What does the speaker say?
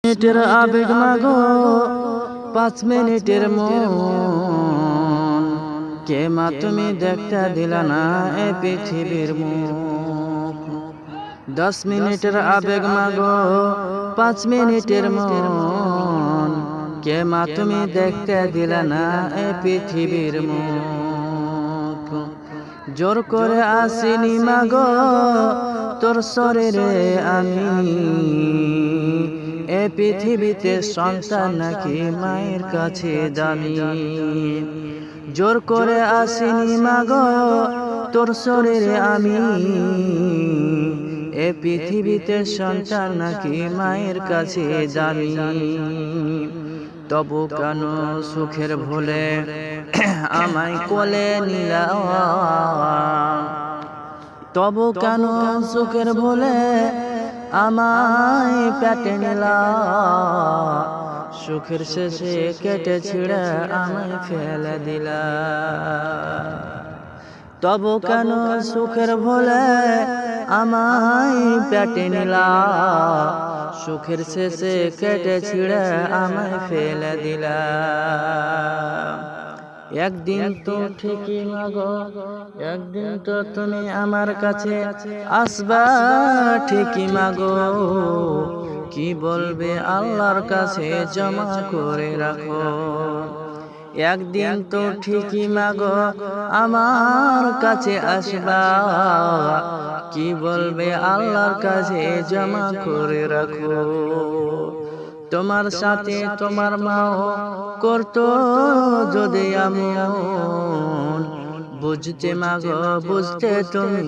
মিনিটের আবেগ মাগো 5 মিনিটের মন কে মা তুমি দেখতে দিলা না এ পৃথিবীর মুখ 10 মিনিটের আবেগ মাগো 5 মিনিটের মন কে মা তুমি দেখতে দিলা না এ পৃথিবীর মুখ জোর করে আসিনি মাগো তোর শরীরে আমি এ পৃথিবীতে সন্তান নাকি মায়ের কাছে দামি জোর করে আসিনি মাগো তোর শরীরে আমি এ পৃথিবীতে সন্তান নাকি মায়ের কাছে দামি তবু কেন সুখের ভুলে আমায় কোলে নিলা তবু কেন সুখের ভুলে আমায় পেটে নিলা সুখের শেষে কেটে ছিঁড়ে আমায় ফেলে দিলা তবু কেন সুখের ভুলে আমায় পেটে নিলা সুখের শেষে কেটে ছিঁড়ে আমায় ফেলে দিলা একদিন তো ঠিকই মাগো একদিন তো তুমি আমার কাছে আসবা ঠিকই মাগো কি বলবে আল্লাহর কাছে জমা করে রাখো একদিন তো ঠিকই মাগো আমার কাছে আসবা কি বলবে আল্লাহর কাছে জমা করে রাখো তোমার সাথে তোমার মাও করতো যদি এমন বুঝতে মাগো বুঝতে তুমি